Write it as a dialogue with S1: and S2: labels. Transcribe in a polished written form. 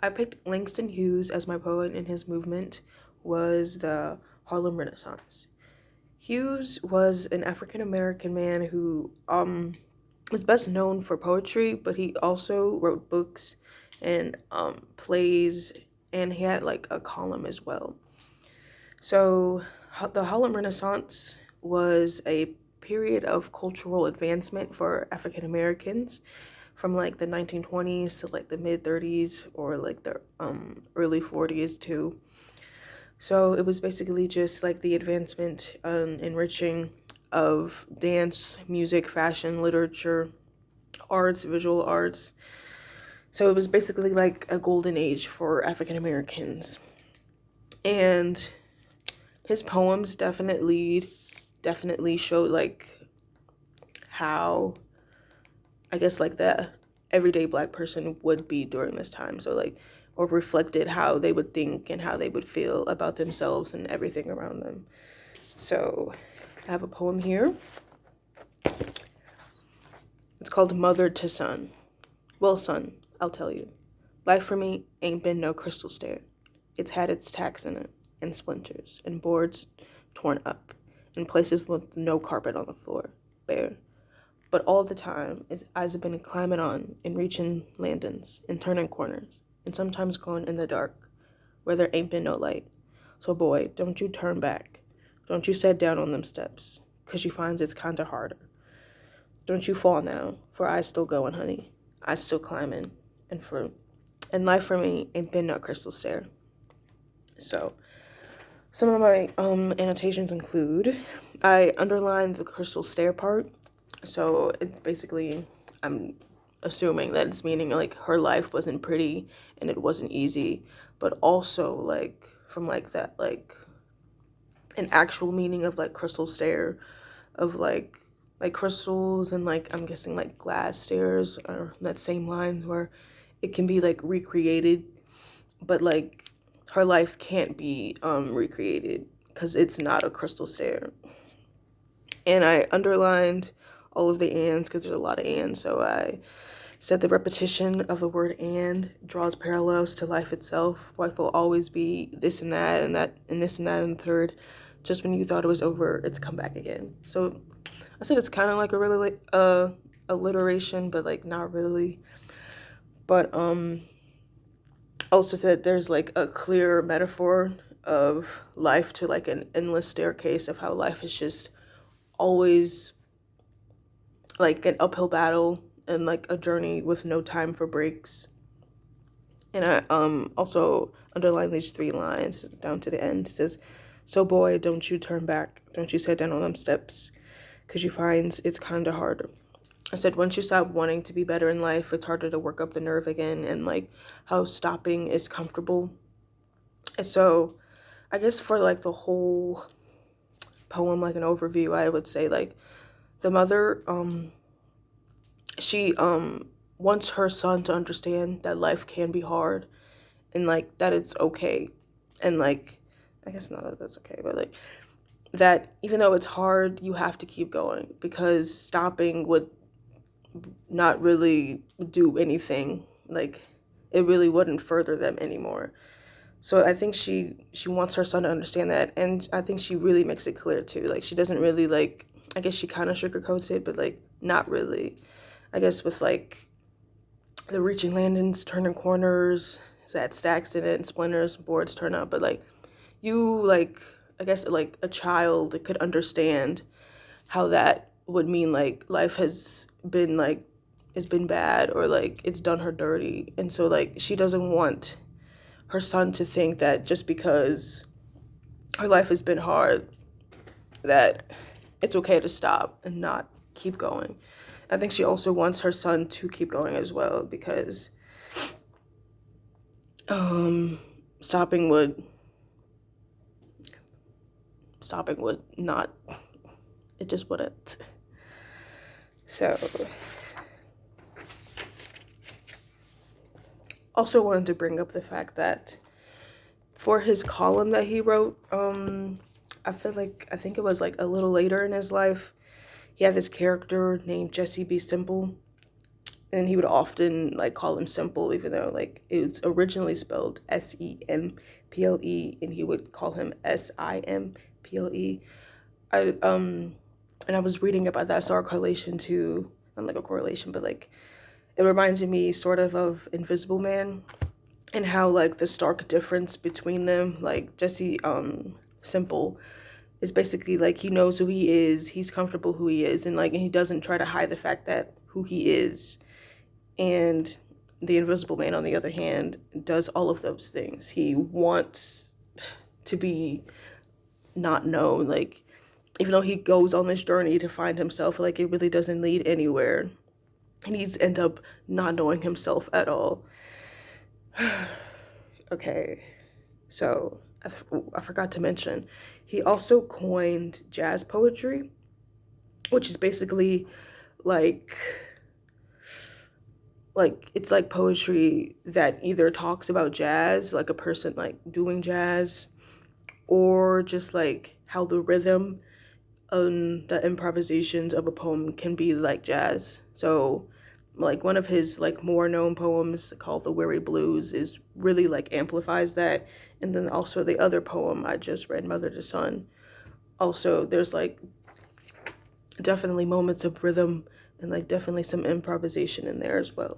S1: I picked Langston Hughes as my poet, and his movement was the Harlem Renaissance. Hughes was an African American man who was best known for poetry, but he also wrote books and plays, and he had like a column as well. So the Harlem Renaissance was a period of cultural advancement for African Americans from like the 1920s to like the mid 30s or like the early 40s too. So it was basically just like the advancement and enriching of dance, music, fashion, literature, arts, visual arts. So it was basically like a golden age for African Americans. And his poems definitely showed like how, I guess, like the everyday black person would be during this time. So like, or reflected how they would think and how they would feel about themselves and everything around them. So I have a poem here. It's called Mother to Son. Well, son, I'll tell you. Life for me ain't been no crystal stair. It's had its tacks in it, and splinters, and boards torn up, and places with no carpet on the floor, bare. But all the time, its eyes have been climbing on and reaching landings and turning corners, and sometimes going in the dark, where there ain't been no light. So boy, don't you turn back. Don't you set down on them steps, 'cause you finds it's kinda harder. Don't you fall now, for I still going, honey. I still climbing, and life for me ain't been no crystal stair. So some of my annotations include, I underlined the crystal stair part. So it's basically, I'm assuming that it's meaning like her life wasn't pretty and it wasn't easy, but also like from like that like an actual meaning of like crystal stair, of like crystals and like I'm guessing like glass stairs or that same line where it can be like recreated, but like her life can't be recreated because it's not a crystal stair. And I underlined all of the ands because there's a lot of ands. So I said the repetition of the word and draws parallels to life itself. Life will always be this and that and that and this and that and the third. Just when you thought it was over, it's come back again. So I said it's kind of like a really alliteration, but like not really. But also that there's like a clear metaphor of life to like an endless staircase of how life is just always like an uphill battle and like a journey with no time for breaks. And I also underline these three lines down to the end. It says, "So boy, don't you turn back. Don't you sit down on them steps, 'cause you finds it's kinda harder." I said, once you stop wanting to be better in life, it's harder to work up the nerve again, and like how stopping is comfortable. And so I guess for like the whole poem, like an overview, I would say like the mother, she wants her son to understand that life can be hard and like that it's okay. And like I guess not that that's okay, but like that even though it's hard, you have to keep going because stopping would not really do anything. Like it really wouldn't further them anymore. So I think she wants her son to understand that, and I think she really makes it clear too. Like she doesn't really like, I guess she kind of sugarcoats it, but like not really. I guess with like the reaching landings, turning corners, that stacks in it, and splinters, boards turn up, but like you like I guess like a child could understand how that would mean like life has been like it's been bad or like it's done her dirty, and so like she doesn't want her son to think that just because her life has been hard that it's okay to stop and not keep going. I think she also wants her son to keep going as well because um stopping would stopping would not, it just wouldn't. So also wanted to bring up the fact that for his column that he wrote, I feel like I think it was like a little later in his life, he had this character named Jesse B. Simple, and he would often like call him Simple, even though like it's originally spelled Semple, and he would call him Simple. I and I was reading about that, saw a correlation to, not like a correlation, but like it reminded me sort of Invisible Man, and how like the stark difference between them, like Jesse Simple is basically like he knows who he is, he's comfortable who he is, and like and he doesn't try to hide the fact that who he is. And the Invisible Man, on the other hand, does all of those things. He wants to be not known. Like, even though he goes on this journey to find himself, like, it really doesn't lead anywhere. And he's end up not knowing himself at all. Okay, so I forgot to mention, he also coined jazz poetry, which is basically like it's like poetry that either talks about jazz, like a person like doing jazz, or just like how the rhythm and the improvisations of a poem can be like jazz. So like one of his like more known poems called The Weary Blues is really like amplifies that. And then also the other poem I just read, Mother to Son, also there's like definitely moments of rhythm and like definitely some improvisation in there as well.